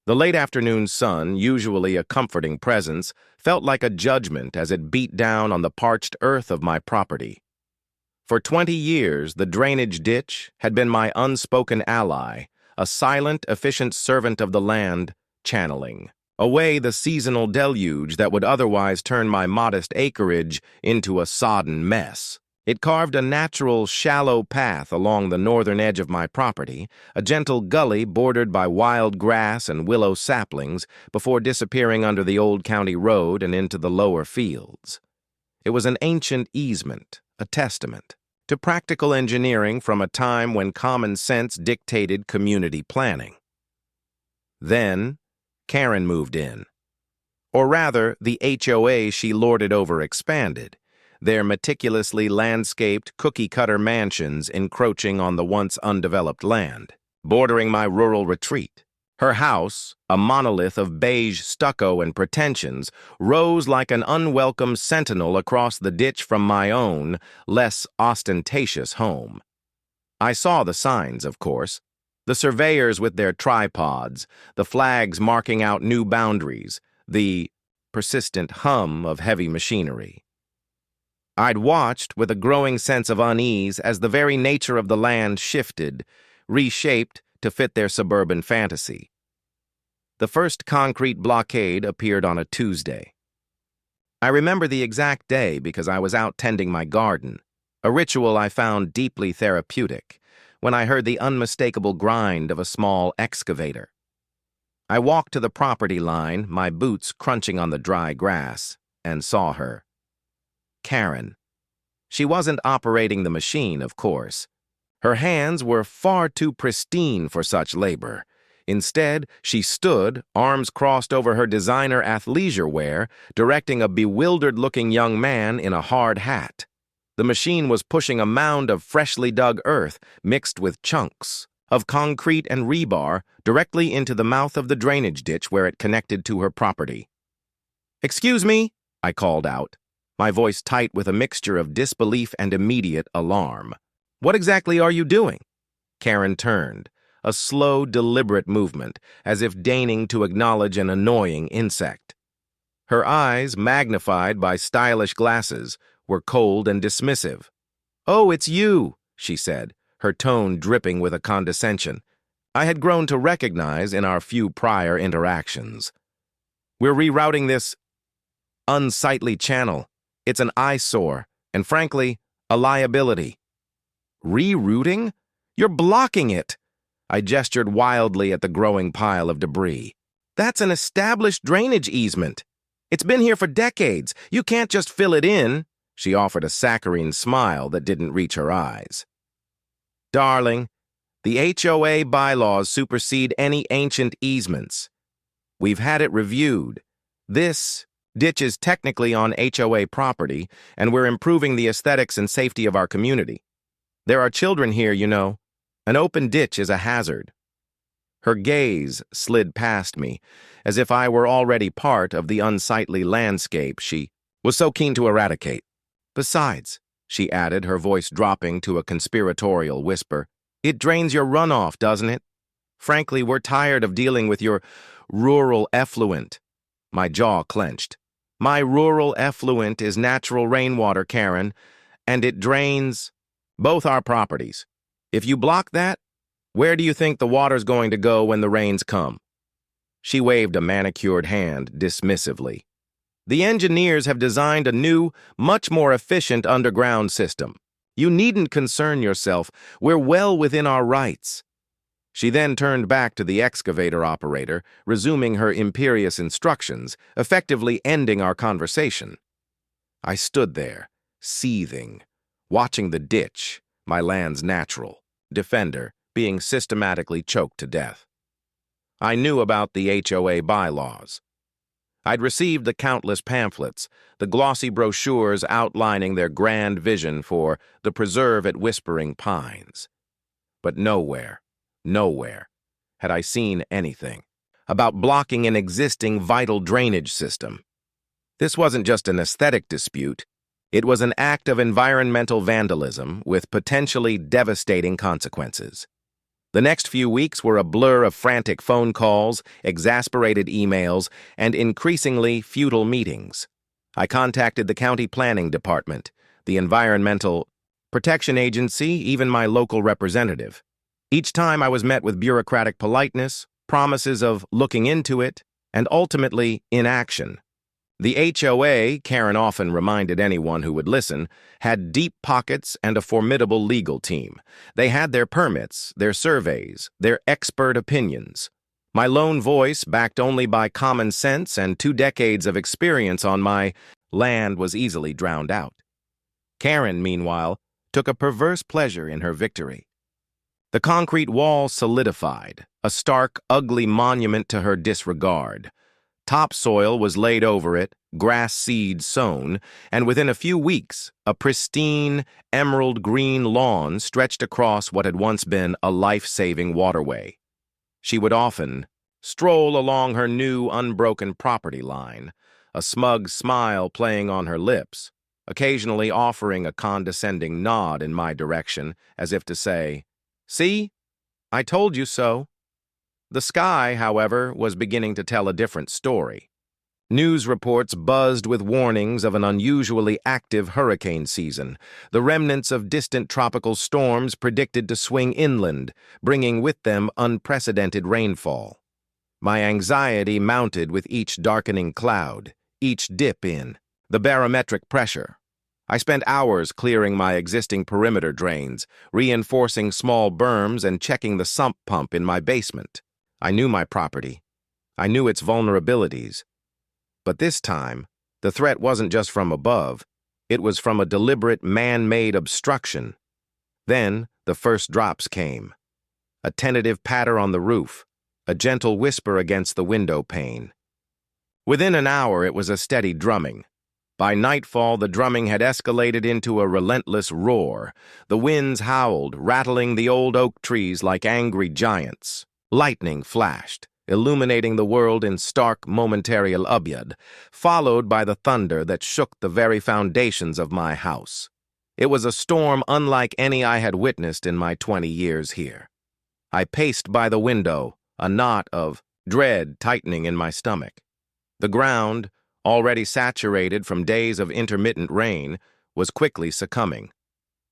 The late afternoon sun, usually a comforting presence, felt like a judgment as it beat down on the parched earth of my property. For 20 years, the drainage ditch had been my unspoken ally, a silent, efficient servant of the land, channeling away the seasonal deluge that would otherwise turn my modest acreage into a sodden mess. It carved a natural, shallow path along the northern edge of my property, a gentle gully bordered by wild grass and willow saplings before disappearing under the old county road and into the lower fields. It was an ancient easement, a testament to practical engineering from a time when common sense dictated community planning. Then, Karen moved in. Or rather, the HOA she lorded over expanded, their meticulously landscaped cookie-cutter mansions encroaching on the once undeveloped land, bordering my rural retreat. Her house, a monolith of beige stucco and pretensions, rose like an unwelcome sentinel across the ditch from my own, less ostentatious home. I saw the signs, of course. The surveyors with their tripods, the flags marking out new boundaries, the persistent hum of heavy machinery. I'd watched with a growing sense of unease as the very nature of the land shifted, reshaped to fit their suburban fantasy. The first concrete blockade appeared on a Tuesday. I remember the exact day because I was out tending my garden, a ritual I found deeply therapeutic, when I heard the unmistakable grind of a small excavator. I walked to the property line, my boots crunching on the dry grass, and saw her. Karen. She wasn't operating the machine, of course. Her hands were far too pristine for such labor. Instead, she stood, arms crossed over her designer athleisure wear, directing a bewildered-looking young man in a hard hat. The machine was pushing a mound of freshly dug earth, mixed with chunks of concrete and rebar, directly into the mouth of the drainage ditch where it connected to her property. "Excuse me," I called out, my voice tight with a mixture of disbelief and immediate alarm. "What exactly are you doing?" Karen turned, a slow, deliberate movement, as if deigning to acknowledge an annoying insect. Her eyes, magnified by stylish glasses, were cold and dismissive. "Oh, it's you," she said, her tone dripping with a condescension I had grown to recognize in our few prior interactions. "We're rerouting this unsightly channel. It's an eyesore, and frankly, a liability." "Rerouting? You're blocking it!" I gestured wildly at the growing pile of debris. "That's an established drainage easement. It's been here for decades. You can't just fill it in." She offered a saccharine smile that didn't reach her eyes. "Darling, the HOA bylaws supersede any ancient easements. We've had it reviewed. This ditch is technically on HOA property, and we're improving the aesthetics and safety of our community. There are children here, you know. An open ditch is a hazard." Her gaze slid past me, as if I were already part of the unsightly landscape she was so keen to eradicate. "Besides," she added, her voice dropping to a conspiratorial whisper, "it drains your runoff, doesn't it? Frankly, we're tired of dealing with your rural effluent." My jaw clenched. "My rural effluent is natural rainwater, Karen, and it drains both our properties. If you block that, where do you think the water's going to go when the rains come?" She waved a manicured hand dismissively. "The engineers have designed a new, much more efficient underground system. You needn't concern yourself. We're well within our rights." She then turned back to the excavator operator, resuming her imperious instructions, effectively ending our conversation. I stood there, seething, watching the ditch, my land's natural defender, being systematically choked to death. I knew about the HOA bylaws. I'd received the countless pamphlets, the glossy brochures outlining their grand vision for the preserve at Whispering Pines. But nowhere had I seen anything about blocking an existing vital drainage system. This wasn't just an aesthetic dispute. It was an act of environmental vandalism with potentially devastating consequences. The next few weeks were a blur of frantic phone calls, exasperated emails, and increasingly futile meetings. I contacted the county planning department, the environmental protection agency, even my local representative. Each time I was met with bureaucratic politeness, promises of looking into it, and ultimately inaction. The HOA, Karen often reminded anyone who would listen, had deep pockets and a formidable legal team. They had their permits, their surveys, their expert opinions. My lone voice, backed only by common sense and 2 decades of experience on my land, was easily drowned out. Karen, meanwhile, took a perverse pleasure in her victory. The concrete wall solidified, a stark, ugly monument to her disregard. Topsoil was laid over it, grass seed sown, and within a few weeks, a pristine, emerald green lawn stretched across what had once been a life-saving waterway. She would often stroll along her new, unbroken property line, a smug smile playing on her lips, occasionally offering a condescending nod in my direction, as if to say, "See? I told you so." The sky, however, was beginning to tell a different story. News reports buzzed with warnings of an unusually active hurricane season, the remnants of distant tropical storms predicted to swing inland, bringing with them unprecedented rainfall. My anxiety mounted with each darkening cloud, each dip in the barometric pressure. I spent hours clearing my existing perimeter drains, reinforcing small berms, and checking the sump pump in my basement. I knew my property. I knew its vulnerabilities. But this time, the threat wasn't just from above. It was from a deliberate man-made obstruction. Then, the first drops came. A tentative patter on the roof, a gentle whisper against the window pane. Within an hour, it was a steady drumming. By nightfall, the drumming had escalated into a relentless roar. The winds howled, rattling the old oak trees like angry giants. Lightning flashed, illuminating the world in stark, momentary abyad, followed by the thunder that shook the very foundations of my house. It was a storm unlike any I had witnessed in my 20 years here. I paced by the window, a knot of dread tightening in my stomach. The ground, already saturated from days of intermittent rain, was quickly succumbing.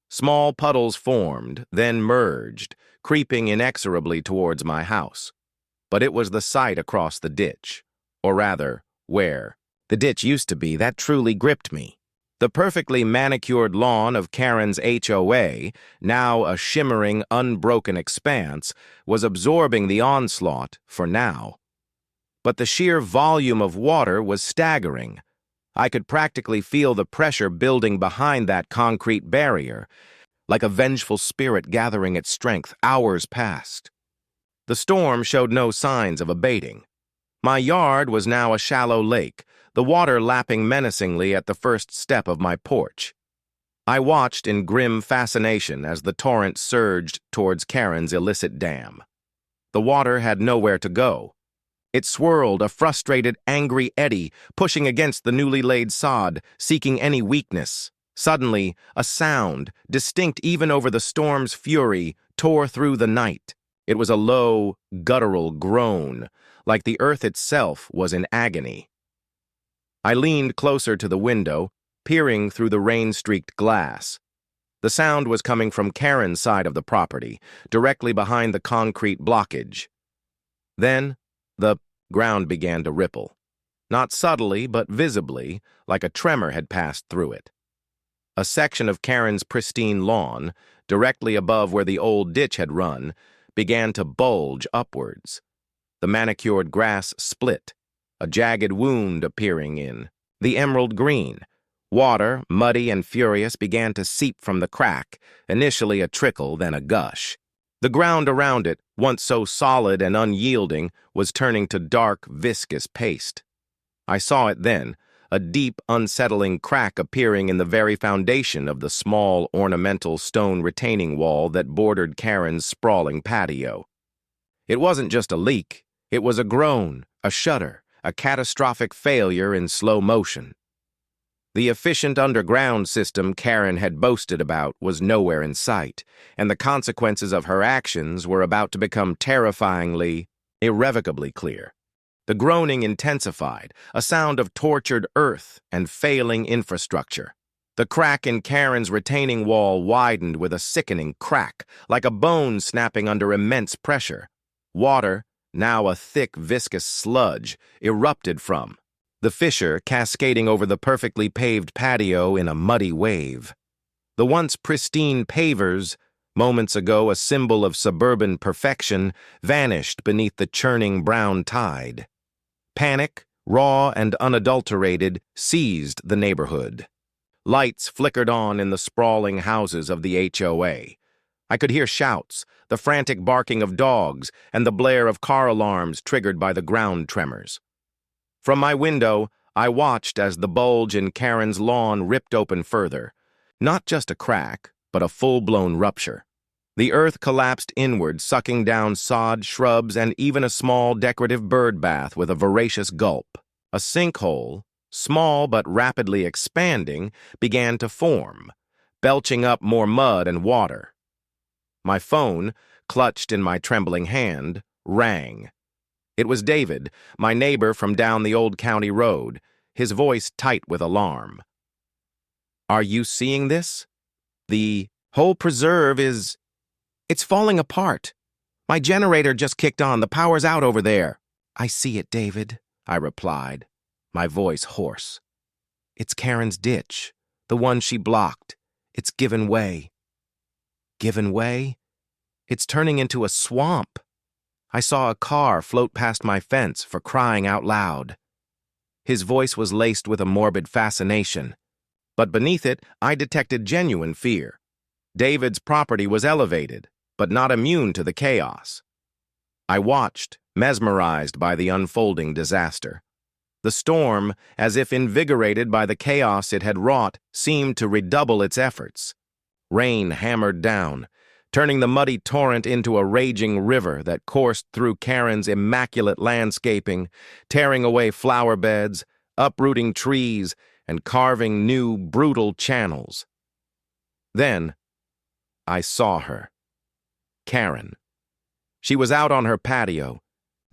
Small puddles formed, then merged, creeping inexorably towards my house. But it was the sight across the ditch, or rather, where the ditch used to be, that truly gripped me. The perfectly manicured lawn of Karen's HOA, now a shimmering, unbroken expanse, was absorbing the onslaught for now. But the sheer volume of water was staggering. I could practically feel the pressure building behind that concrete barrier. Like a vengeful spirit gathering its strength, hours passed. The storm showed no signs of abating. My yard was now a shallow lake, the water lapping menacingly at the first step of my porch. I watched in grim fascination as the torrent surged towards Karen's illicit dam. The water had nowhere to go. It swirled, a frustrated, angry eddy, pushing against the newly laid sod, seeking any weakness. Suddenly, a sound, distinct even over the storm's fury, tore through the night. It was a low, guttural groan, like the earth itself was in agony. I leaned closer to the window, peering through the rain-streaked glass. The sound was coming from Karen's side of the property, directly behind the concrete blockage. Then, the ground began to ripple. Not subtly, but visibly, like a tremor had passed through it. A section of Karen's pristine lawn, directly above where the old ditch had run, began to bulge upwards. The manicured grass split, a jagged wound appearing in the emerald green. Water, muddy and furious, began to seep from the crack, initially a trickle, then a gush. The ground around it, once so solid and unyielding, was turning to dark, viscous paste. I saw it then, a deep, unsettling crack appearing in the very foundation of the small, ornamental stone retaining wall that bordered Karen's sprawling patio. It wasn't just a leak. It was a groan, a shudder, a catastrophic failure in slow motion. The efficient underground system Karen had boasted about was nowhere in sight, and the consequences of her actions were about to become terrifyingly, irrevocably clear. The groaning intensified, a sound of tortured earth and failing infrastructure. The crack in Karen's retaining wall widened with a sickening crack, like a bone snapping under immense pressure. Water, now a thick, viscous sludge, erupted from the fissure, cascading over the perfectly paved patio in a muddy wave. The once pristine pavers, moments ago a symbol of suburban perfection, vanished beneath the churning brown tide. Panic, raw and unadulterated, seized the neighborhood. Lights flickered on in the sprawling houses of the HOA. I could hear shouts, the frantic barking of dogs, and the blare of car alarms triggered by the ground tremors. From my window, I watched as the bulge in Karen's lawn ripped open further. Not just a crack, but a full-blown rupture. The earth collapsed inward, sucking down sod, shrubs, and even a small decorative bird bath with a voracious gulp. A sinkhole, small but rapidly expanding, began to form, belching up more mud and water. My phone, clutched in my trembling hand, rang. It was David, my neighbor from down the old county road, his voice tight with alarm. "Are you seeing this? The whole preserve is... It's falling apart. My generator just kicked on. The power's out over there." "I see it, David," I replied, my voice hoarse. "It's Karen's ditch, the one she blocked. It's given way." "Given way? It's turning into a swamp." I saw a car float past my fence, for crying out loud. His voice was laced with a morbid fascination, but beneath it I detected genuine fear. David's property was elevated, but not immune to the chaos. I watched, mesmerized by the unfolding disaster. The storm, as if invigorated by the chaos it had wrought, seemed to redouble its efforts. Rain hammered down, turning the muddy torrent into a raging river that coursed through Karen's immaculate landscaping, tearing away flower beds, uprooting trees, and carving new, brutal channels. Then, I saw her. Karen. She was out on her patio,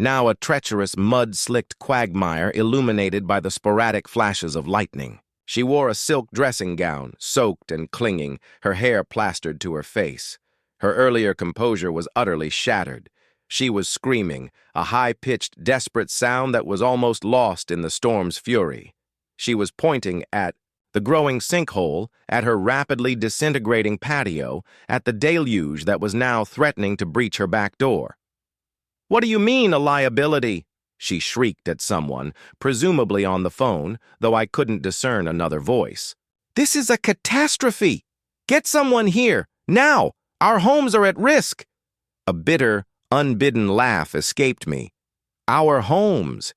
now a treacherous, mud-slicked quagmire illuminated by the sporadic flashes of lightning. She wore a silk dressing gown, soaked and clinging, her hair plastered to her face. Her earlier composure was utterly shattered. She was screaming, a high-pitched, desperate sound that was almost lost in the storm's fury. She was pointing at the growing sinkhole, at her rapidly disintegrating patio, at the deluge that was now threatening to breach her back door. "What do you mean, a liability?" she shrieked at someone, presumably on the phone, though I couldn't discern another voice. "This is a catastrophe! Get someone here, now! Our homes are at risk!" A bitter, unbidden laugh escaped me. Our homes!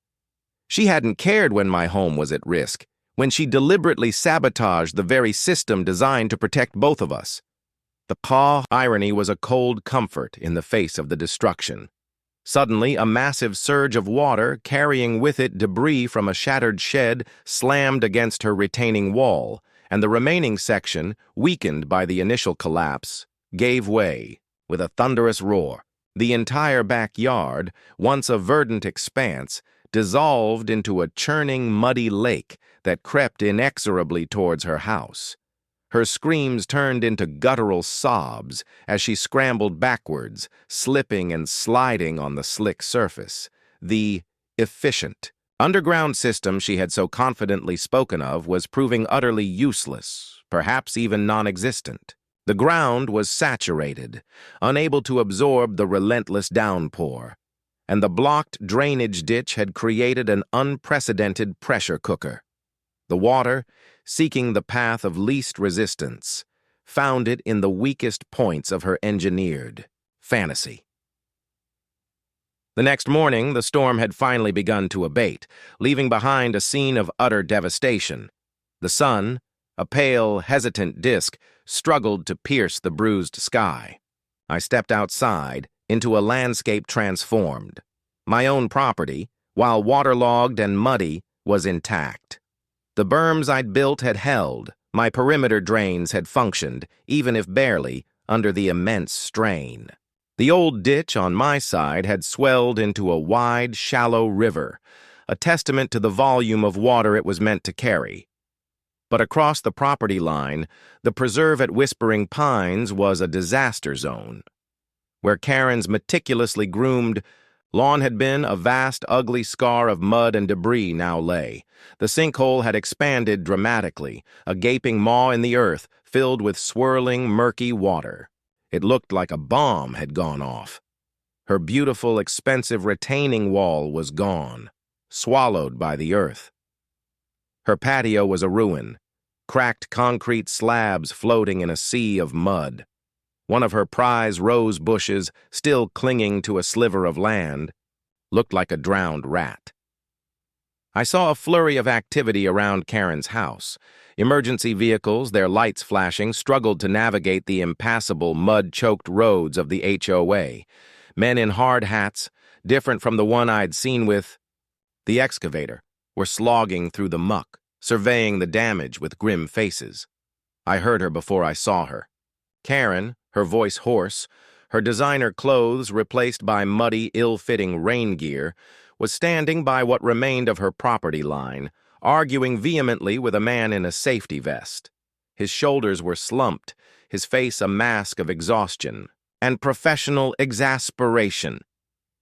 She hadn't cared when my home was at risk, when she deliberately sabotaged the very system designed to protect both of us. The irony was a cold comfort in the face of the destruction. Suddenly, a massive surge of water, carrying with it debris from a shattered shed, slammed against her retaining wall, and the remaining section, weakened by the initial collapse, gave way with a thunderous roar. The entire backyard, once a verdant expanse, dissolved into a churning, muddy lake that crept inexorably towards her house. Her screams turned into guttural sobs as she scrambled backwards, slipping and sliding on the slick surface. The efficient underground system she had so confidently spoken of was proving utterly useless, perhaps even non-existent. The ground was saturated, unable to absorb the relentless downpour, and the blocked drainage ditch had created an unprecedented pressure cooker. The water, seeking the path of least resistance, found it in the weakest points of her engineered fantasy. The next morning, the storm had finally begun to abate, leaving behind a scene of utter devastation. The sun, a pale, hesitant disk, struggled to pierce the bruised sky. I stepped outside, into a landscape transformed. My own property, while waterlogged and muddy, was intact. The berms I'd built had held, my perimeter drains had functioned, even if barely, under the immense strain. The old ditch on my side had swelled into a wide, shallow river, a testament to the volume of water it was meant to carry. But across the property line, the preserve at Whispering Pines was a disaster zone. Where Karen's meticulously groomed lawn had been, a vast, ugly scar of mud and debris now lay. The sinkhole had expanded dramatically, a gaping maw in the earth filled with swirling, murky water. It looked like a bomb had gone off. Her beautiful, expensive retaining wall was gone, swallowed by the earth. Her patio was a ruin, cracked concrete slabs floating in a sea of mud. One of her prize rose bushes, still clinging to a sliver of land, looked like a drowned rat. I saw a flurry of activity around Karen's house. Emergency vehicles, their lights flashing, struggled to navigate the impassable, mud-choked roads of the HOA. Men in hard hats, different from the one I'd seen with the excavator, were slogging through the muck, surveying the damage with grim faces. I heard her before I saw her. Karen, her voice hoarse, her designer clothes replaced by muddy, ill-fitting rain gear, was standing by what remained of her property line, arguing vehemently with a man in a safety vest. His shoulders were slumped, his face a mask of exhaustion and professional exasperation.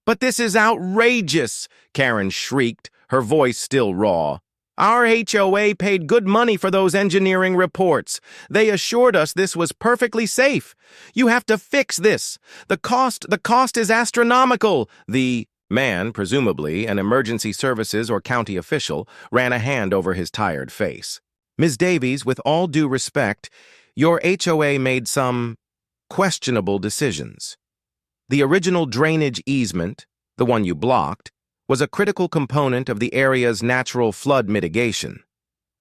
"But this is outrageous!" Karen shrieked, her voice still raw. "Our HOA paid good money for those engineering reports. They assured us this was perfectly safe. You have to fix this. The cost is astronomical." The man, presumably an emergency services or county official, ran a hand over his tired face. "Ms. Davies, with all due respect, your HOA made some questionable decisions. The original drainage easement, the one you blocked, was a critical component of the area's natural flood mitigation.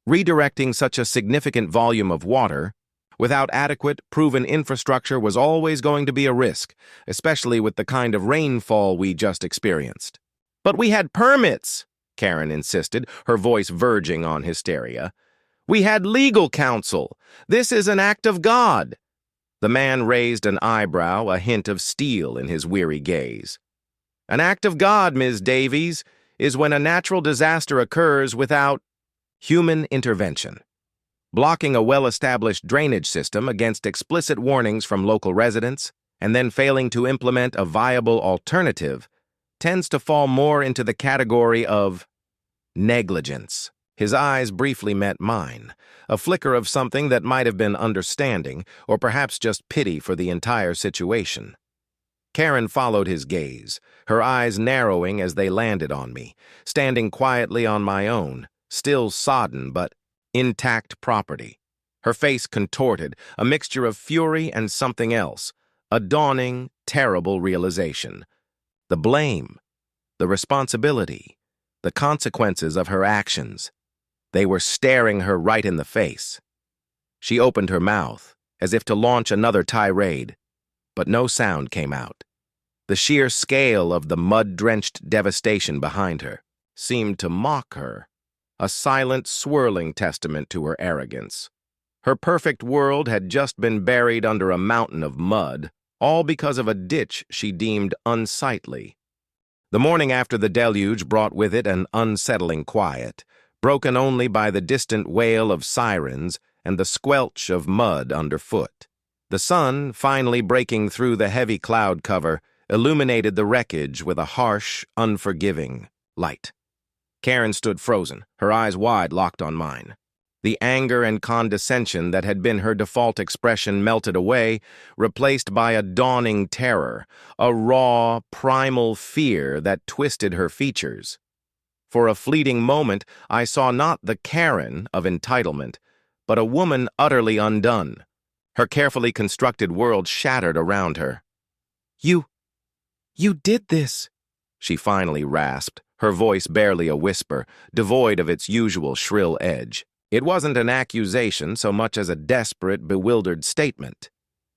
Redirecting such a significant volume of water without adequate, proven infrastructure was always going to be a risk, especially with the kind of rainfall we just experienced." "But we had permits," Karen insisted, her voice verging on hysteria. "We had legal counsel. This is an act of God." The man raised an eyebrow, a hint of steel in his weary gaze. "An act of God, Ms. Davies, is when a natural disaster occurs without human intervention. Blocking a well-established drainage system against explicit warnings from local residents, and then failing to implement a viable alternative, tends to fall more into the category of negligence." His eyes briefly met mine, a flicker of something that might have been understanding, or perhaps just pity for the entire situation. Karen followed his gaze, her eyes narrowing as they landed on me, standing quietly on my own, still sodden but intact property. Her face contorted, a mixture of fury and something else, a dawning, terrible realization. The blame, the responsibility, the consequences of her actions. They were staring her right in the face. She opened her mouth, as if to launch another tirade, but no sound came out. The sheer scale of the mud-drenched devastation behind her seemed to mock her, a silent, swirling testament to her arrogance. Her perfect world had just been buried under a mountain of mud, all because of a ditch she deemed unsightly. The morning after the deluge brought with it an unsettling quiet, broken only by the distant wail of sirens and the squelch of mud underfoot. The sun, finally breaking through the heavy cloud cover, illuminated the wreckage with a harsh, unforgiving light. Karen stood frozen, her eyes wide locked on mine. The anger and condescension that had been her default expression melted away, replaced by a dawning terror, a raw, primal fear that twisted her features. For a fleeting moment, I saw not the Karen of entitlement, but a woman utterly undone, her carefully constructed world shattered around her. You did this," she finally rasped, her voice barely a whisper, devoid of its usual shrill edge. It wasn't an accusation so much as a desperate, bewildered statement.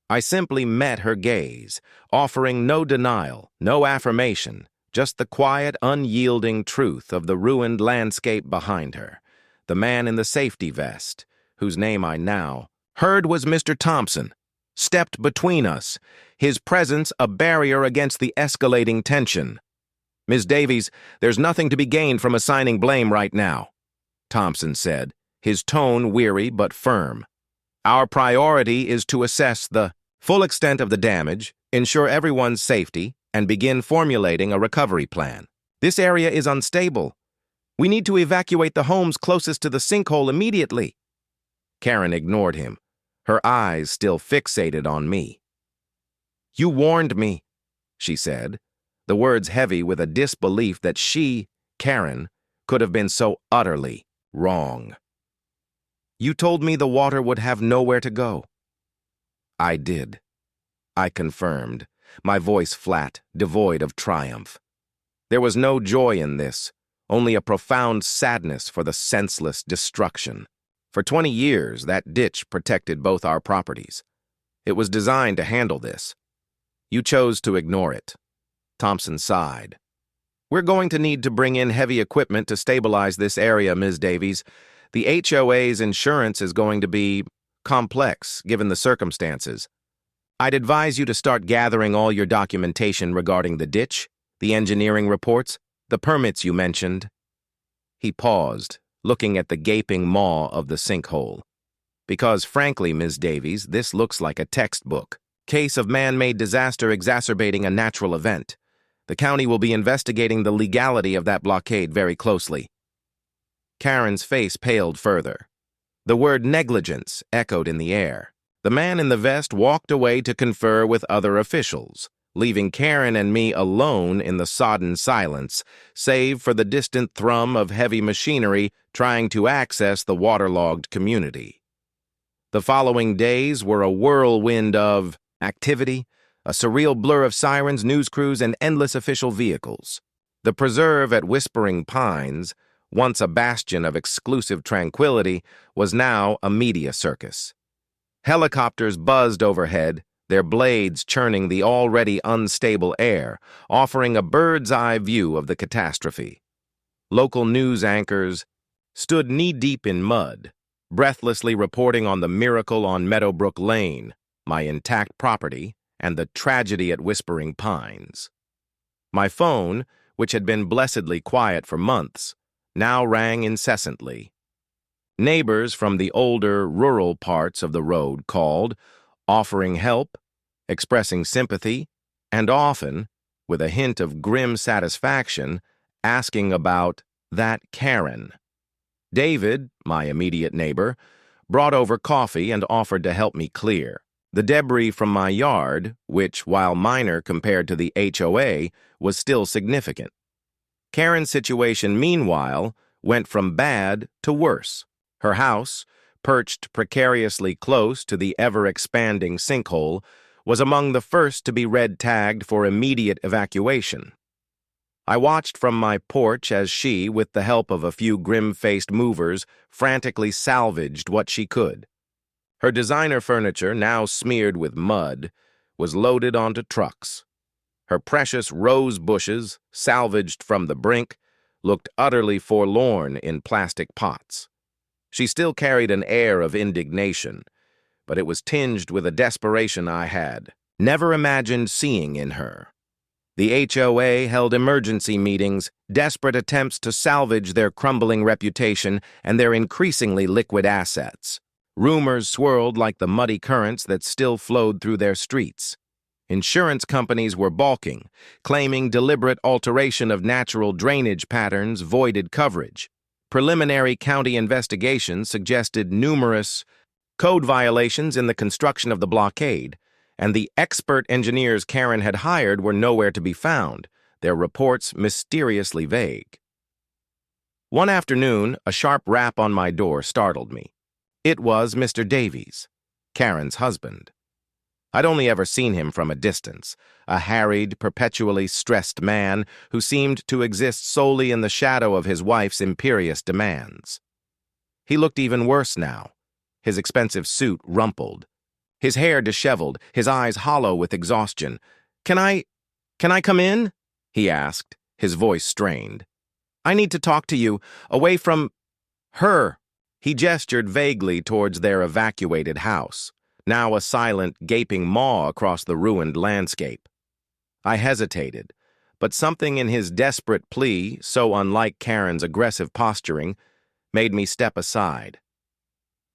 I simply met her gaze, offering no denial, no affirmation, just the quiet, unyielding truth of the ruined landscape behind her. The man in the safety vest, whose name I now heard was Mr. Thompson, stepped between us, his presence a barrier against the escalating tension. "Ms. Davies, there's nothing to be gained from assigning blame right now," Thompson said, his tone weary but firm. "Our priority is to assess the full extent of the damage, ensure everyone's safety, and begin formulating a recovery plan. This area is unstable. We need to evacuate the homes closest to the sinkhole immediately." Karen ignored him, her eyes still fixated on me. "You warned me," she said, the words heavy with a disbelief that she, Karen, could have been so utterly wrong. "You told me the water would have nowhere to go." "I did," I confirmed, my voice flat, devoid of triumph. There was no joy in this, only a profound sadness for the senseless destruction. For 20 years, that ditch protected both our properties. It was designed to handle this. You chose to ignore it. Thompson sighed. "We're going to need to bring in heavy equipment to stabilize this area, Ms. Davies. The HOA's insurance is going to be complex, given the circumstances. I'd advise you to start gathering all your documentation regarding the ditch, the engineering reports, the permits you mentioned." He paused, looking at the gaping maw of the sinkhole. "Because, frankly, Ms. Davies, this looks like a textbook. Case of man-made disaster exacerbating a natural event. The county will be investigating the legality of that blockade very closely." Karen's face paled further. The word negligence echoed in the air. The man in the vest walked away to confer with other officials, leaving Karen and me alone in the sodden silence, save for the distant thrum of heavy machinery trying to access the waterlogged community. The following days were a whirlwind of activity, a surreal blur of sirens, news crews, and endless official vehicles. The preserve at Whispering Pines, once a bastion of exclusive tranquility, was now a media circus. Helicopters buzzed overhead, their blades churning the already unstable air, offering a bird's-eye view of the catastrophe. Local news anchors stood knee-deep in mud, breathlessly reporting on the miracle on Meadowbrook Lane, my intact property, and the tragedy at Whispering Pines. My phone, which had been blessedly quiet for months, now rang incessantly. Neighbors from the older, rural parts of the road called, offering help, expressing sympathy, and often, with a hint of grim satisfaction, asking about that Karen. David, my immediate neighbor, brought over coffee and offered to help me clear the debris from my yard, which, while minor compared to the HOA, was still significant. Karen's situation, meanwhile, went from bad to worse. Her house, perched precariously close to the ever-expanding sinkhole, was among the first to be red-tagged for immediate evacuation. I watched from my porch as she, with the help of a few grim-faced movers, frantically salvaged what she could. Her designer furniture, now smeared with mud, was loaded onto trucks. Her precious rose bushes, salvaged from the brink, looked utterly forlorn in plastic pots. She still carried an air of indignation, but it was tinged with a desperation I had never imagined seeing in her. The HOA held emergency meetings, desperate attempts to salvage their crumbling reputation and their increasingly liquid assets. Rumors swirled like the muddy currents that still flowed through their streets. Insurance companies were balking, claiming deliberate alteration of natural drainage patterns voided coverage. Preliminary county investigations suggested numerous code violations in the construction of the blockade, and the expert engineers Karen had hired were nowhere to be found, their reports mysteriously vague. One afternoon, a sharp rap on my door startled me. It was Mr. Davies, Karen's husband. I'd only ever seen him from a distance, a harried, perpetually stressed man who seemed to exist solely in the shadow of his wife's imperious demands. He looked even worse now, his expensive suit rumpled, his hair disheveled, his eyes hollow with exhaustion. Can I come in?" he asked, his voice strained. "I need to talk to you, away from—" Her! He gestured vaguely towards their evacuated house, now a silent, gaping maw across the ruined landscape. I hesitated, but something in his desperate plea, so unlike Karen's aggressive posturing, made me step aside.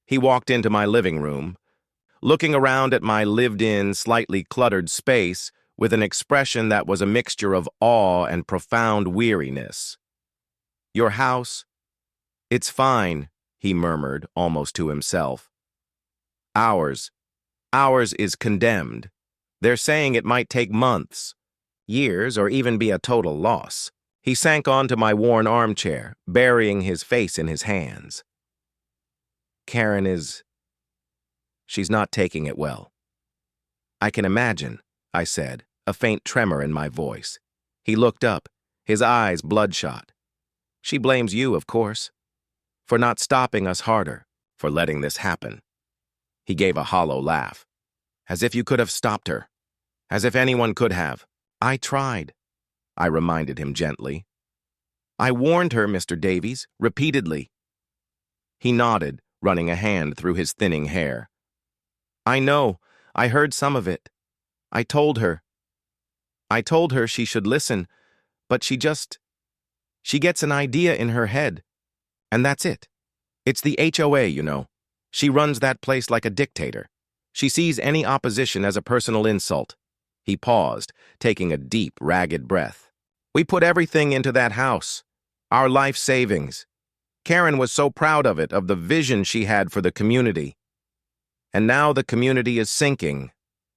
He walked into my living room, looking around at my lived-in, slightly cluttered space with an expression that was a mixture of awe and profound weariness. "Your house? It's fine," he murmured, almost to himself. Ours is condemned. They're saying it might take months, years, or even be a total loss." He sank onto my worn armchair, burying his face in his hands. She's not taking it well." "I can imagine," I said, a faint tremor in my voice. He looked up, his eyes bloodshot. "She blames you, of course, for not stopping us harder, for letting this happen." He gave a hollow laugh. "As if you could have stopped her. As if anyone could have." "I tried," I reminded him gently. "I warned her, Mr. Davies, repeatedly." He nodded, running a hand through his thinning hair. "I know. I heard some of it. I told her she should listen, but she gets an idea in her head, and that's it. It's the HOA, you know. She runs that place like a dictator. She sees any opposition as a personal insult." He paused, taking a deep, ragged breath. "We put everything into that house. Our life savings. Karen was so proud of it, of the vision she had for the community. And now the community is sinking,"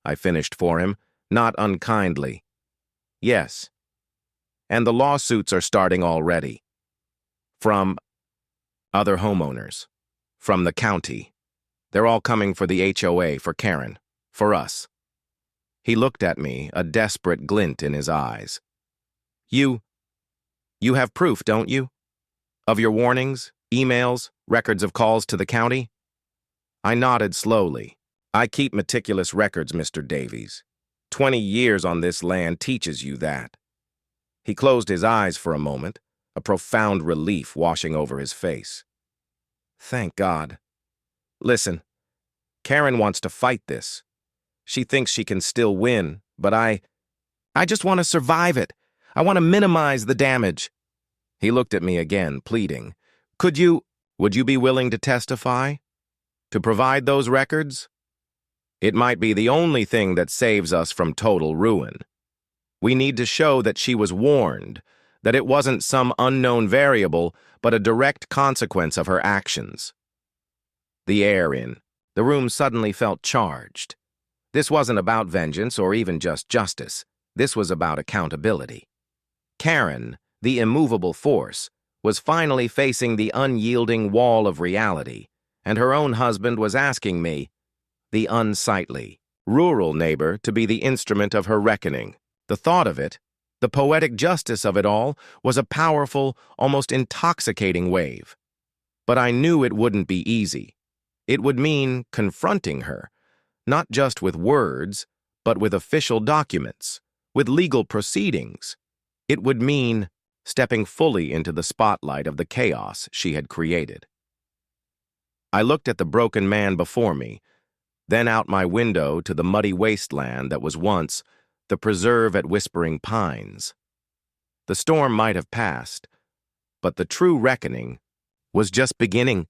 I finished for him, not unkindly. "Yes. And the lawsuits are starting already. From other homeowners. From the county. They're all coming for the HOA, for Karen, for us." He looked at me, a desperate glint in his eyes. You have proof, don't you? Of your warnings, emails, records of calls to the county?" I nodded slowly. "I keep meticulous records, Mr. Davies. 20 years on this land teaches you that." He closed his eyes for a moment, a profound relief washing over his face. "Thank God. Listen, Karen wants to fight this. She thinks she can still win, but I just want to survive it. I want to minimize the damage." He looked at me again, pleading. Would you be willing to testify? To provide those records? It might be the only thing that saves us from total ruin. We need to show that she was warned, that it wasn't some unknown variable, but a direct consequence of her actions." The room suddenly felt charged. This wasn't about vengeance or even just justice. This was about accountability. Karen, the immovable force, was finally facing the unyielding wall of reality, and her own husband was asking me, the unsightly, rural neighbor, to be the instrument of her reckoning. The thought of it, the poetic justice of it all, was a powerful, almost intoxicating wave. But I knew it wouldn't be easy. It would mean confronting her, not just with words, but with official documents, with legal proceedings. It would mean stepping fully into the spotlight of the chaos she had created. I looked at the broken man before me, then out my window to the muddy wasteland that was once the preserve at Whispering Pines. The storm might have passed, but the true reckoning was just beginning.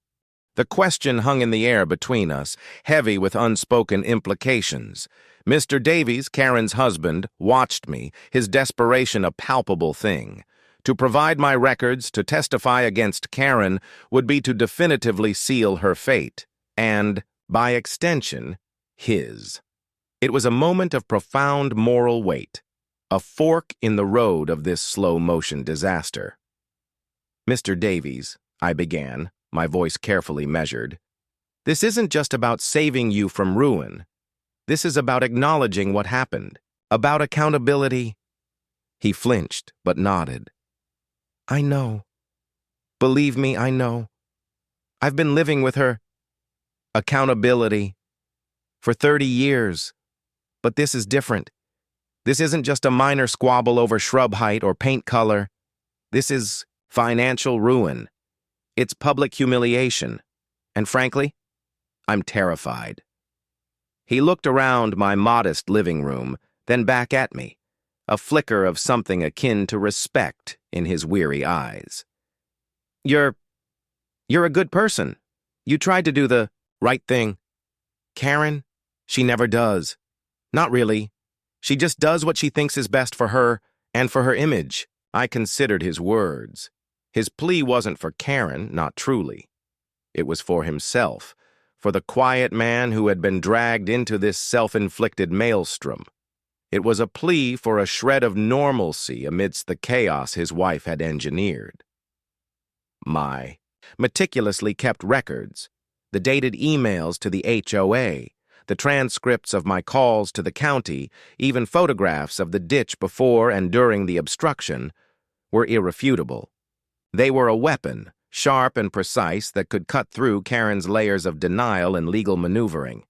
The question hung in the air between us, heavy with unspoken implications. Mr. Davies, Karen's husband, watched me, his desperation a palpable thing. To provide my records, to testify against Karen, would be to definitively seal her fate, and, by extension, his. It was a moment of profound moral weight, a fork in the road of this slow-motion disaster. "Mr. Davies," I began, my voice carefully measured, "this isn't just about saving you from ruin. This is about acknowledging what happened, about accountability." He flinched, but nodded. "I know. Believe me, I know. I've been living with her. Accountability. For 30 years. But this is different. This isn't just a minor squabble over shrub height or paint color. This is financial ruin. It's public humiliation. And frankly, I'm terrified. He looked around my modest living room, then back at me, a flicker of something akin to respect in his weary eyes. You're a good person. You tried to do the right thing. Karen, she never does. Not really. She just does what she thinks is best for her and for her image. I considered his words. His plea wasn't for Karen, not truly. It was for himself, for the quiet man who had been dragged into this self-inflicted maelstrom. It was a plea for a shred of normalcy amidst the chaos his wife had engineered. My meticulously kept records, the dated emails to the HOA, the transcripts of my calls to the county, even photographs of the ditch before and during the obstruction, were irrefutable. They were a weapon, sharp and precise, that could cut through Karen's layers of denial and legal maneuvering.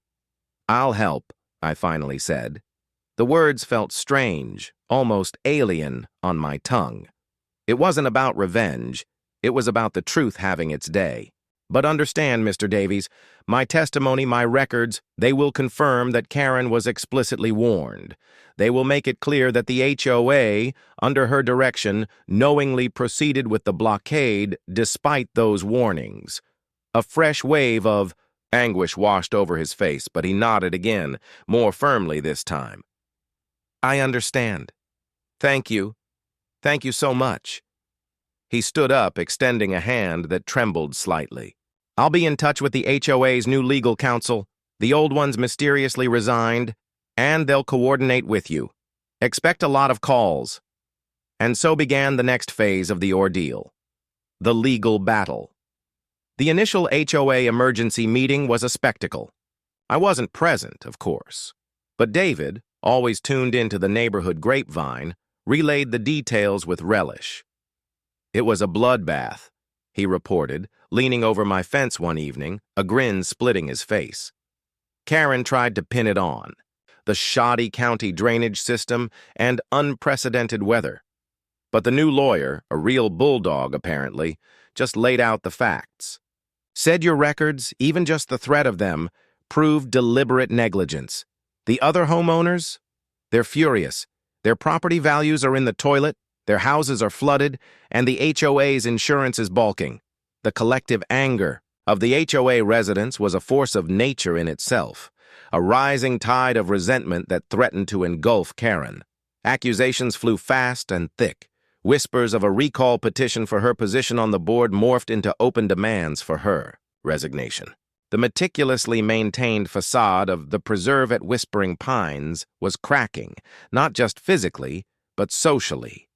"I'll help," I finally said. The words felt strange, almost alien, on my tongue. It wasn't about revenge. It was about the truth having its day. But understand, Mr. Davies, my testimony, my records, they will confirm that Karen was explicitly warned. They will make it clear that the HOA, under her direction, knowingly proceeded with the blockade despite those warnings. A fresh wave of anguish washed over his face, but he nodded again, more firmly this time. "I understand. Thank you. Thank you so much." He stood up, extending a hand that trembled slightly. "I'll be in touch with the HOA's new legal counsel. The old one's mysteriously resigned, and they'll coordinate with you. Expect a lot of calls." And so began the next phase of the ordeal, the legal battle. The initial HOA emergency meeting was a spectacle. I wasn't present, of course, but David, always tuned into the neighborhood grapevine, relayed the details with relish. "It was a bloodbath," he reported, leaning over my fence one evening, a grin splitting his face. Karen tried to pin it on the shoddy county drainage system and unprecedented weather. But the new lawyer, a real bulldog apparently, just laid out the facts. Said your records, even just the threat of them, proved deliberate negligence. The other homeowners? They're furious. Their property values are in the toilet, their houses are flooded, and the HOA's insurance is balking. The collective anger of the HOA residents was a force of nature in itself, a rising tide of resentment that threatened to engulf Karen. Accusations flew fast and thick. Whispers of a recall petition for her position on the board morphed into open demands for her resignation. The meticulously maintained facade of the preserve at Whispering Pines was cracking, not just physically, but socially.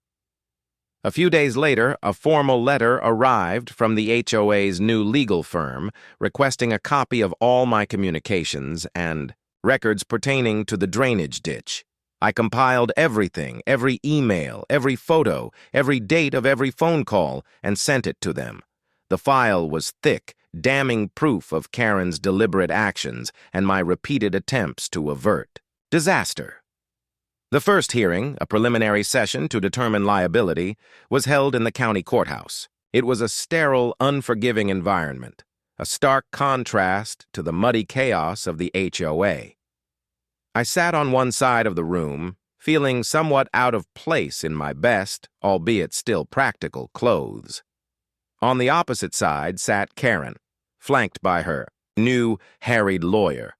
A few days later, a formal letter arrived from the HOA's new legal firm requesting a copy of all my communications and records pertaining to the drainage ditch. I compiled everything, every email, every photo, every date of every phone call, and sent it to them. The file was thick, damning proof of Karen's deliberate actions and my repeated attempts to avert disaster. The first hearing, a preliminary session to determine liability, was held in the county courthouse. It was a sterile, unforgiving environment, a stark contrast to the muddy chaos of the HOA. I sat on one side of the room, feeling somewhat out of place in my best, albeit still practical, clothes. On the opposite side sat Karen, flanked by her new, harried lawyer.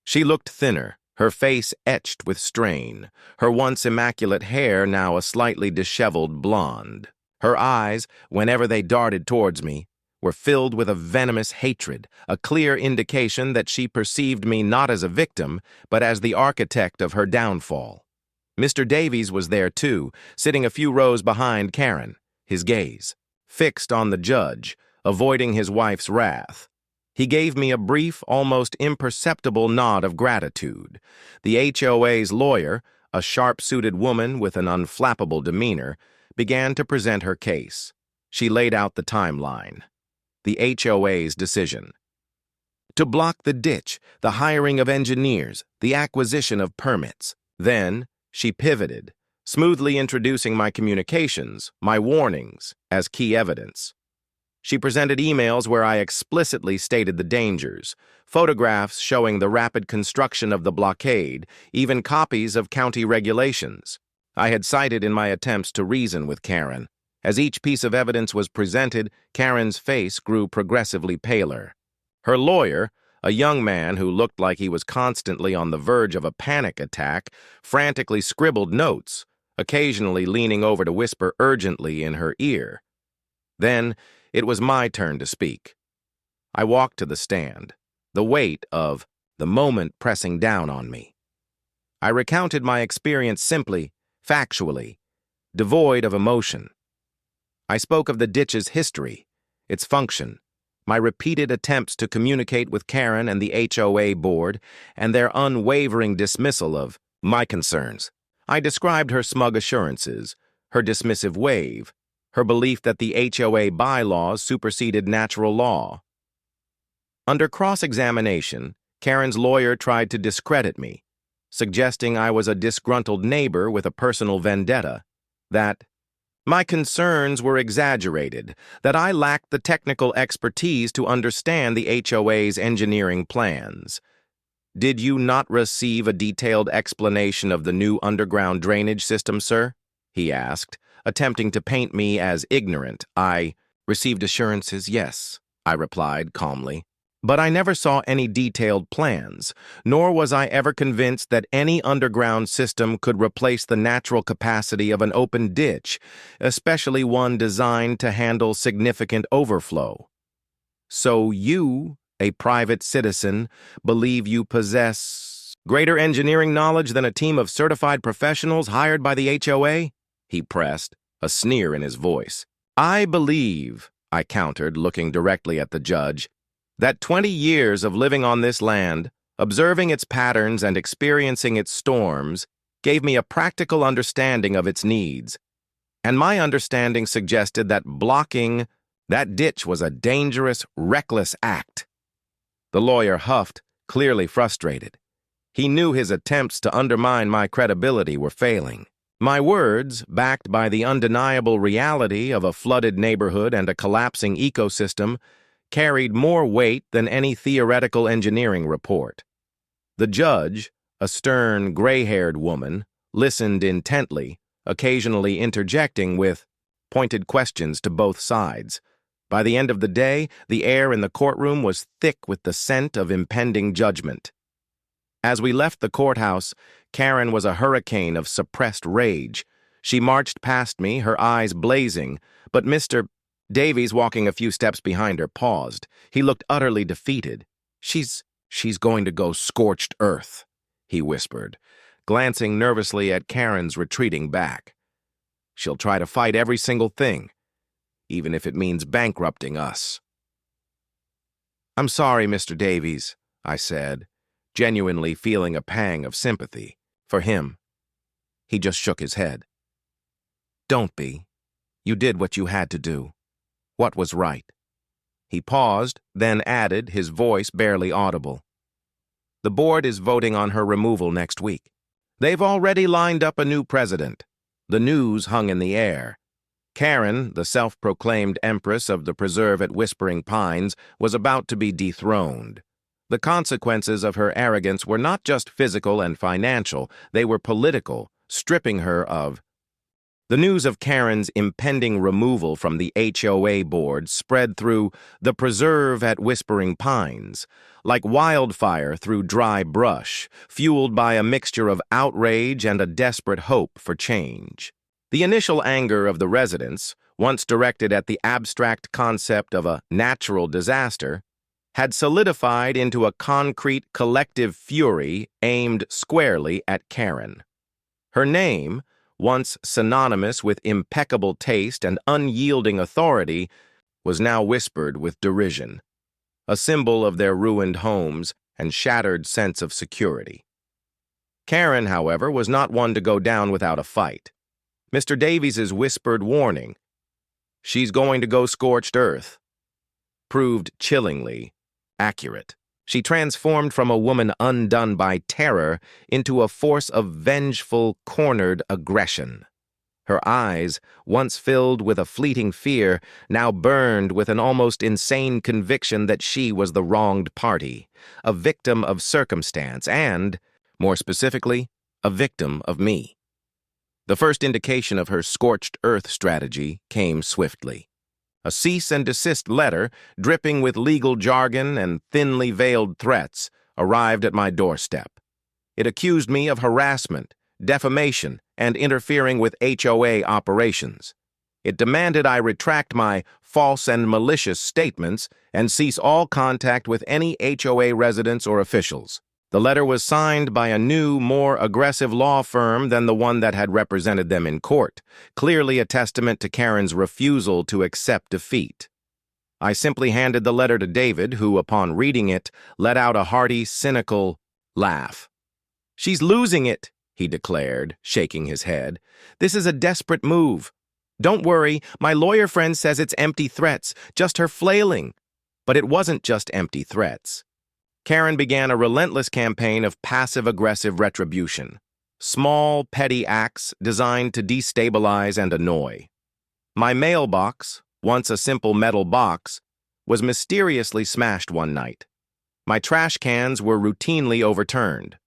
She looked thinner, her face etched with strain, her once immaculate hair now a slightly disheveled blonde. Her eyes, whenever they darted towards me, were filled with a venomous hatred, a clear indication that she perceived me not as a victim, but as the architect of her downfall. Mr. Davies was there too, sitting a few rows behind Karen, his gaze fixed on the judge, avoiding his wife's wrath. He gave me a brief, almost imperceptible nod of gratitude. The HOA's lawyer, a sharp-suited woman with an unflappable demeanor, began to present her case. She laid out the timeline. The HOA's decision. To block the ditch, the hiring of engineers, the acquisition of permits. Then, she pivoted, smoothly introducing my communications, my warnings, as key evidence. She presented emails where I explicitly stated the dangers, photographs showing the rapid construction of the blockade, even copies of county regulations. I had cited in my attempts to reason with Karen. As each piece of evidence was presented, Karen's face grew progressively paler. Her lawyer, a young man who looked like he was constantly on the verge of a panic attack, frantically scribbled notes, occasionally leaning over to whisper urgently in her ear. Then, it was my turn to speak. I walked to the stand, the weight of the moment pressing down on me. I recounted my experience simply, factually, devoid of emotion. I spoke of the ditch's history, its function, my repeated attempts to communicate with Karen and the HOA board, and their unwavering dismissal of my concerns. I described her smug assurances, her dismissive wave, her belief that the HOA bylaws superseded natural law. Under cross-examination, Karen's lawyer tried to discredit me, suggesting I was a disgruntled neighbor with a personal vendetta, that my concerns were exaggerated, that I lacked the technical expertise to understand the HOA's engineering plans. Did you not receive a detailed explanation of the new underground drainage system, sir? He asked, attempting to paint me as ignorant. I received assurances, yes, I replied calmly. But I never saw any detailed plans, nor was I ever convinced that any underground system could replace the natural capacity of an open ditch, especially one designed to handle significant overflow. So you, a private citizen, believe you possess greater engineering knowledge than a team of certified professionals hired by the HOA? He pressed, a sneer in his voice. I believe, I countered, looking directly at the judge, that 20 years of living on this land, observing its patterns and experiencing its storms, gave me a practical understanding of its needs. And my understanding suggested that blocking that ditch was a dangerous, reckless act. The lawyer huffed, clearly frustrated. He knew his attempts to undermine my credibility were failing. My words, backed by the undeniable reality of a flooded neighborhood and a collapsing ecosystem, carried more weight than any theoretical engineering report. The judge, a stern, gray-haired woman, listened intently, occasionally interjecting with pointed questions to both sides. By the end of the day, the air in the courtroom was thick with the scent of impending judgment. As we left the courthouse, Karen was a hurricane of suppressed rage. She marched past me, her eyes blazing, but Mr. Davies, walking a few steps behind her, paused. He looked utterly defeated. She's going to go scorched earth, he whispered, glancing nervously at Karen's retreating back. She'll try to fight every single thing, even if it means bankrupting us. I'm sorry, Mr. Davies, I said, genuinely feeling a pang of sympathy for him. He just shook his head. Don't be. You did what you had to do. What was right? He paused, then added, his voice barely audible. The board is voting on her removal next week. They've already lined up a new president. The news hung in the air. Karen, the self-proclaimed empress of the preserve at Whispering Pines, was about to be dethroned. The consequences of her arrogance were not just physical and financial, they were political, stripping her of. The news of Karen's impending removal from the HOA board spread through the preserve at Whispering Pines, like wildfire through dry brush, fueled by a mixture of outrage and a desperate hope for change. The initial anger of the residents, once directed at the abstract concept of a natural disaster, had solidified into a concrete collective fury aimed squarely at Karen. Her name, once synonymous with impeccable taste and unyielding authority, was now whispered with derision, a symbol of their ruined homes and shattered sense of security. Karen, however, was not one to go down without a fight. Mr. Davies's whispered warning, "She's going to go scorched earth," proved chillingly accurate. She transformed from a woman undone by terror into a force of vengeful, cornered aggression. Her eyes, once filled with a fleeting fear, now burned with an almost insane conviction that she was the wronged party, a victim of circumstance and, more specifically, a victim of me. The first indication of her scorched earth strategy came swiftly. A cease and desist letter, dripping with legal jargon and thinly veiled threats, arrived at my doorstep. It accused me of harassment, defamation, and interfering with HOA operations. It demanded I retract my false and malicious statements and cease all contact with any HOA residents or officials. The letter was signed by a new, more aggressive law firm than the one that had represented them in court, clearly a testament to Karen's refusal to accept defeat. I simply handed the letter to David, who, upon reading it, let out a hearty, cynical laugh. "She's losing it," he declared, shaking his head. "This is a desperate move. Don't worry, my lawyer friend says it's empty threats, just her flailing." But it wasn't just empty threats. Karen began a relentless campaign of passive-aggressive retribution, small, petty acts designed to destabilize and annoy. My mailbox, once a simple metal box, was mysteriously smashed one night. My trash cans were routinely overturned.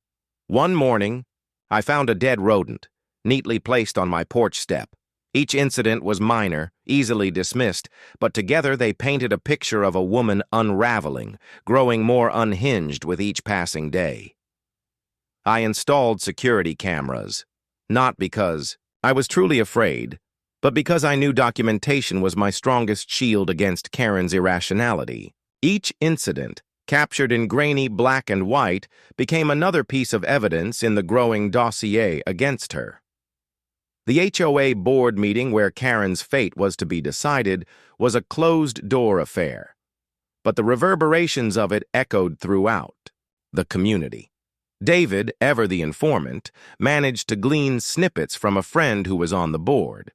One morning, I found a dead rodent, neatly placed on my porch step. Each incident was minor, easily dismissed, but together they painted a picture of a woman unraveling, growing more unhinged with each passing day. I installed security cameras, not because I was truly afraid, but because I knew documentation was my strongest shield against Karen's irrationality. Each incident, captured in grainy black and white, became another piece of evidence in the growing dossier against her. The HOA board meeting where Karen's fate was to be decided was a closed-door affair, but the reverberations of it echoed throughout the community. David, ever the informant, managed to glean snippets from a friend who was on the board.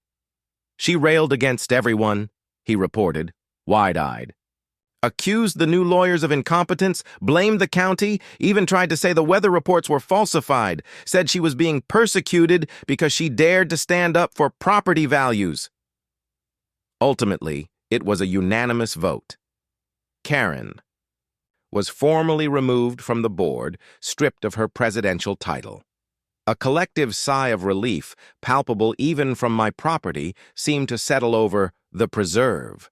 "She railed against everyone," he reported, wide-eyed. "Accused the new lawyers of incompetence, blamed the county, even tried to say the weather reports were falsified, said she was being persecuted because she dared to stand up for property values." Ultimately, it was a unanimous vote. Karen was formally removed from the board, stripped of her presidential title. A collective sigh of relief, palpable even from my property, seemed to settle over the preserve.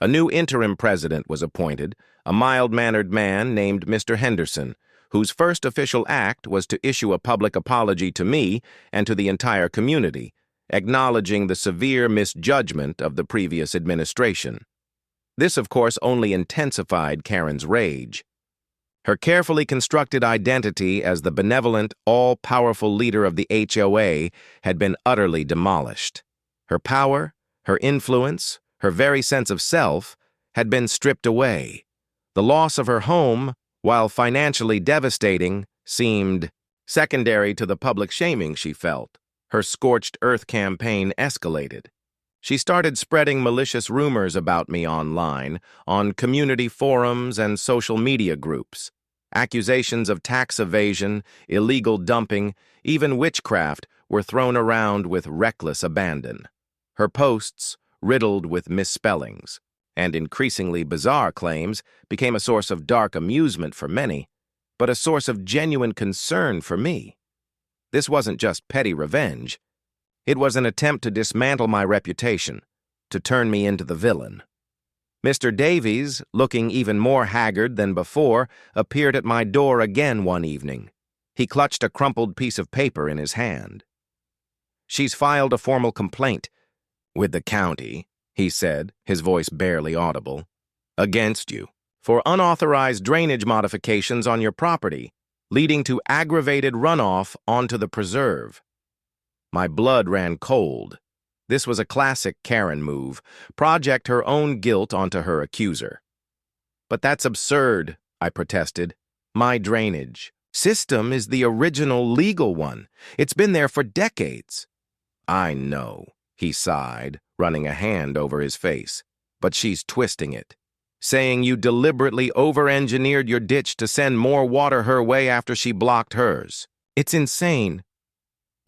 A new interim president was appointed, a mild-mannered man named Mr. Henderson, whose first official act was to issue a public apology to me and to the entire community, acknowledging the severe misjudgment of the previous administration. This, of course, only intensified Karen's rage. Her carefully constructed identity as the benevolent, all-powerful leader of the HOA had been utterly demolished. Her power, her influence, her very sense of self had been stripped away. The loss of her home, while financially devastating, seemed secondary to the public shaming she felt. Her scorched earth campaign escalated. She started spreading malicious rumors about me online, on community forums and social media groups. Accusations of tax evasion, illegal dumping, even witchcraft were thrown around with reckless abandon. Her posts, riddled with misspellings and increasingly bizarre claims, became a source of dark amusement for many, but a source of genuine concern for me. This wasn't just petty revenge. It was an attempt to dismantle my reputation, to turn me into the villain. Mr. Davies, looking even more haggard than before, appeared at my door again one evening. He clutched a crumpled piece of paper in his hand. "She's filed a formal complaint with the county," he said, his voice barely audible, "against you for unauthorized drainage modifications on your property, leading to aggravated runoff onto the preserve." My blood ran cold. This was a classic Karen move, project her own guilt onto her accuser. "But that's absurd," I protested. "My drainage system is the original legal one. It's been there for decades." "I know," he sighed, running a hand over his face. "But she's twisting it, saying you deliberately over-engineered your ditch to send more water her way after she blocked hers. It's insane."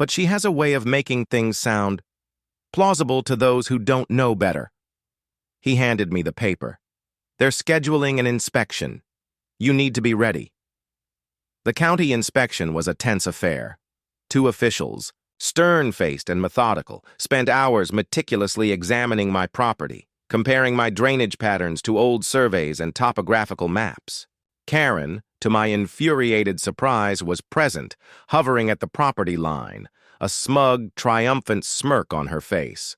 but she has a way of making things sound plausible to those who don't know better. He handed me the paper. They're scheduling an inspection. You need to be ready. The county inspection was a tense affair. 2 officials, stern-faced and methodical, spent hours meticulously examining my property, comparing my drainage patterns to old surveys and topographical maps. Karen, to my infuriated surprise, was present, hovering at the property line, a smug, triumphant smirk on her face.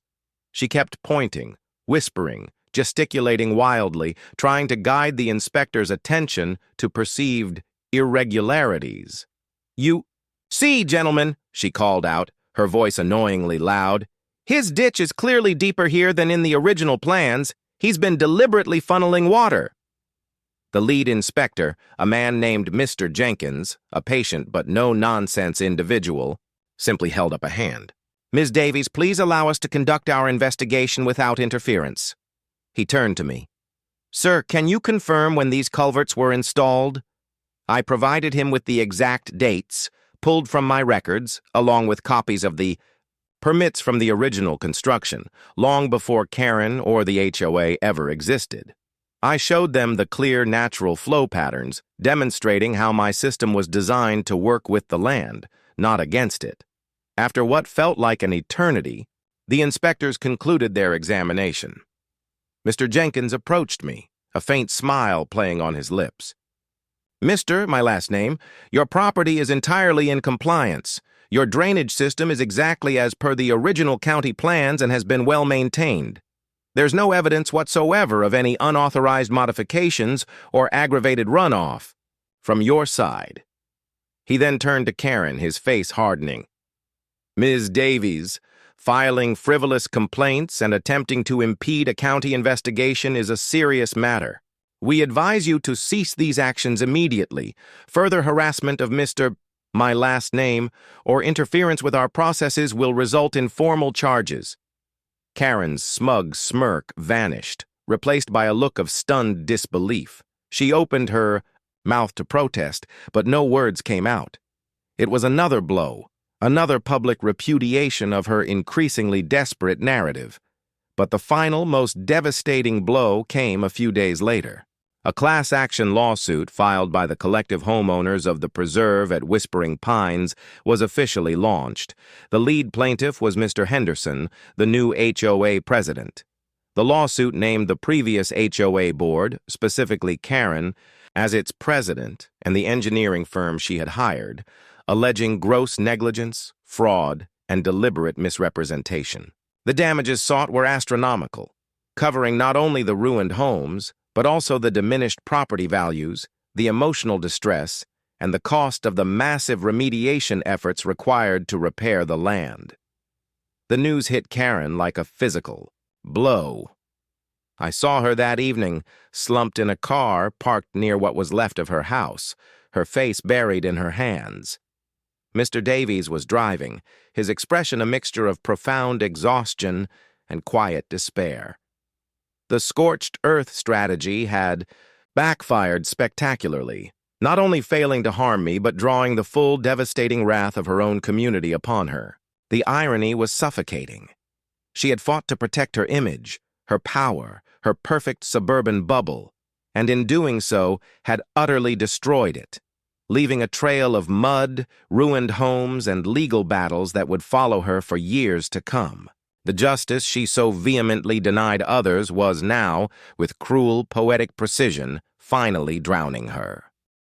She kept pointing, whispering, gesticulating wildly, trying to guide the inspector's attention to perceived irregularities. "You see, gentlemen," she called out, her voice annoyingly loud. "His ditch is clearly deeper here than in the original plans. He's been deliberately funneling water." The lead inspector, a man named Mr. Jenkins, a patient but no-nonsense individual, simply held up a hand. "Ms. Davies, please allow us to conduct our investigation without interference." He turned to me. "Sir, can you confirm when these culverts were installed?" I provided him with the exact dates, pulled from my records, along with copies of the permits from the original construction, long before Karen or the HOA ever existed. I showed them the clear natural flow patterns, demonstrating how my system was designed to work with the land, not against it. After what felt like an eternity, the inspectors concluded their examination. Mr. Jenkins approached me, a faint smile playing on his lips. "Mr., my last name, your property is entirely in compliance. Your drainage system is exactly as per the original county plans and has been well maintained. There's no evidence whatsoever of any unauthorized modifications or aggravated runoff from your side." He then turned to Karen, his face hardening. "Ms. Davies, filing frivolous complaints and attempting to impede a county investigation is a serious matter. We advise you to cease these actions immediately. Further harassment of Mr. my last name or interference with our processes will result in formal charges." Karen's smug smirk vanished, replaced by a look of stunned disbelief. She opened her mouth to protest, but no words came out. It was another blow, another public repudiation of her increasingly desperate narrative. But the final, most devastating blow came a few days later. A class action lawsuit filed by the collective homeowners of the preserve at Whispering Pines was officially launched. The lead plaintiff was Mr. Henderson, the new HOA president. The lawsuit named the previous HOA board, specifically Karen, as its president and the engineering firm she had hired, alleging gross negligence, fraud, and deliberate misrepresentation. The damages sought were astronomical, covering not only the ruined homes, but also the diminished property values, the emotional distress, and the cost of the massive remediation efforts required to repair the land. The news hit Karen like a physical blow. I saw her that evening, slumped in a car parked near what was left of her house, her face buried in her hands. Mr. Davies was driving, his expression a mixture of profound exhaustion and quiet despair. The scorched earth strategy had backfired spectacularly, not only failing to harm me, but drawing the full, devastating wrath of her own community upon her. The irony was suffocating. She had fought to protect her image, her power, her perfect suburban bubble, and in doing so had utterly destroyed it, leaving a trail of mud, ruined homes, and legal battles that would follow her for years to come. The justice she so vehemently denied others was now, with cruel, poetic precision, finally drowning her.